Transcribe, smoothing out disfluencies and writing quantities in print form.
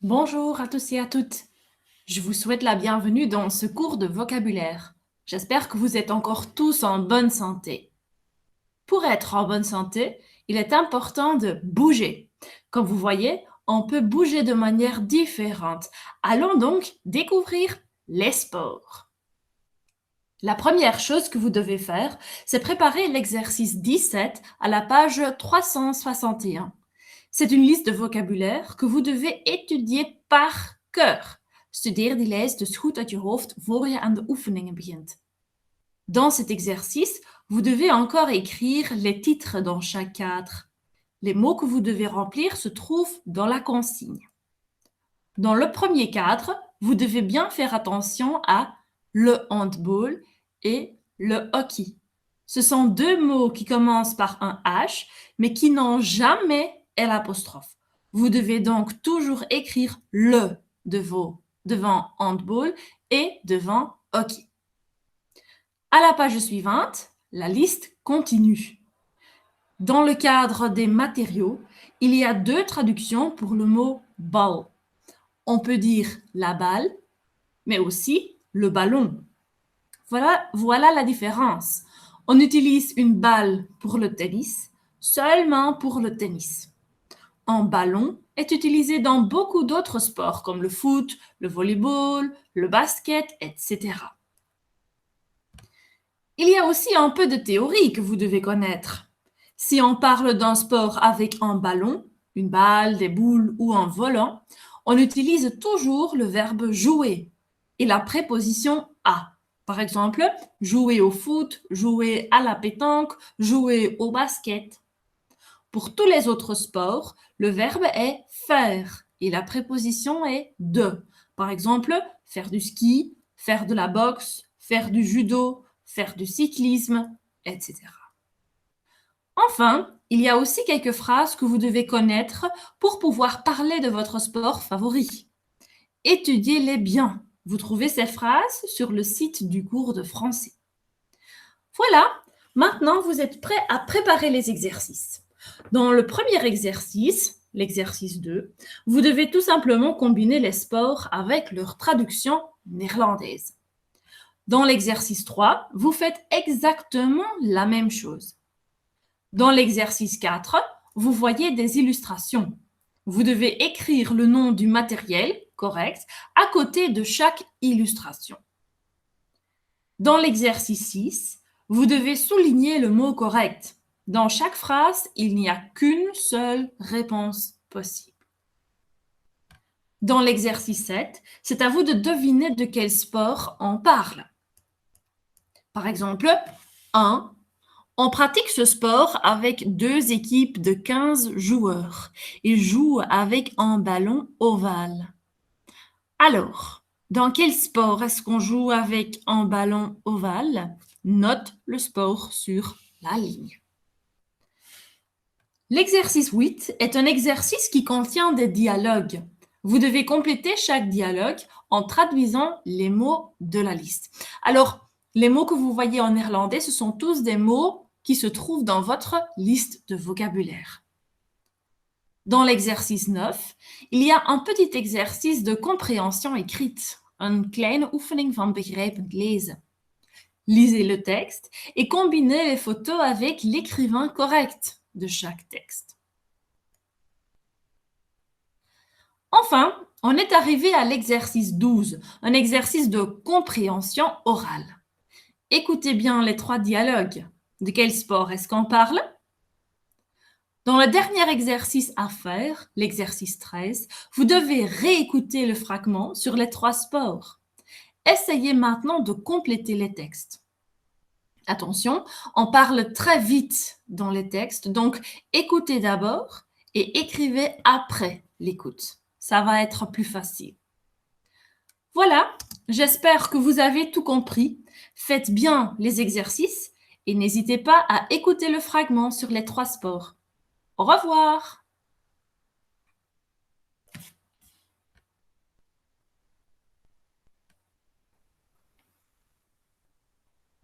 Bonjour à tous et à toutes. Je vous souhaite la bienvenue dans ce cours de vocabulaire. J'espère que vous êtes encore tous en bonne santé. Pour être en bonne santé, il est important de bouger. Comme vous voyez, on peut bouger de manière différente. Allons donc découvrir les sports. La première chose que vous devez faire, c'est préparer l'exercice 17 à la page 361. C'est une liste de vocabulaire que vous devez étudier par cœur. Studeer die lijst dus goed uit je hoofd voor je aan de oefeningen begint. Dans cet exercice, vous devez encore écrire les titres dans chaque cadre. Les mots que vous devez remplir se trouvent dans la consigne. Dans le premier cadre, vous devez bien faire attention à le handball et le hockey. Ce sont deux mots qui commencent par un H, mais qui n'ont jamais l'apostrophe. Vous devez donc toujours écrire le devant handball et devant hockey. À la page suivante, la liste continue. Dans le cadre des matériaux, il y a deux traductions pour le mot ball. On peut dire la balle, mais aussi le ballon. Voilà la différence. On utilise une balle pour le tennis, seulement pour le tennis. Un ballon est utilisé dans beaucoup d'autres sports comme le foot, le volleyball, le basket, etc. Il y a aussi un peu de théorie que vous devez connaître. Si on parle d'un sport avec un ballon, une balle, des boules ou un volant, on utilise toujours le verbe jouer et la préposition à. Par exemple, jouer au foot, jouer à la pétanque, jouer au basket. Pour tous les autres sports, le verbe est faire et la préposition est de. Par exemple, faire du ski, faire de la boxe, faire du judo, faire du cyclisme, etc. Enfin, il y a aussi quelques phrases que vous devez connaître pour pouvoir parler de votre sport favori. Étudiez-les bien. Vous trouvez ces phrases sur le site du cours de français. Voilà, maintenant vous êtes prêts à préparer les exercices. Dans le premier exercice, l'exercice 2, vous devez tout simplement combiner les sports avec leur traduction néerlandaise. Dans l'exercice 3, vous faites exactement la même chose. Dans l'exercice 4, vous voyez des illustrations. Vous devez écrire le nom du matériel correct à côté de chaque illustration. Dans l'exercice 6, vous devez souligner le mot correct. Dans chaque phrase, il n'y a qu'une seule réponse possible. Dans l'exercice 7, c'est à vous de deviner de quel sport on parle. Par exemple, 1. On pratique ce sport avec deux équipes de 15 joueurs. Ils jouent avec un ballon ovale. Alors, dans quel sport est-ce qu'on joue avec un ballon ovale? Note le sport sur la ligne. L'exercice 8 est un exercice qui contient des dialogues. Vous devez compléter chaque dialogue en traduisant les mots de la liste. Alors, les mots que vous voyez en néerlandais, ce sont tous des mots qui se trouvent dans votre liste de vocabulaire. Dans l'exercice 9, il y a un petit exercice de compréhension écrite, een kleine oefening van begrijpend lezen. Lisez le texte et combinez les photos avec l'écrivain correct de chaque texte. Enfin, on est arrivé à l'exercice 12, un exercice de compréhension orale. Écoutez bien les trois dialogues. De quel sport est-ce qu'on parle? Dans le dernier exercice à faire, l'exercice 13, vous devez réécouter le fragment sur les trois sports. Essayez maintenant de compléter les textes. Attention, on parle très vite dans les textes, donc écoutez d'abord et écrivez après l'écoute. Ça va être plus facile. Voilà, j'espère que vous avez tout compris. Faites bien les exercices et n'hésitez pas à écouter le fragment sur les trois sports. Au revoir!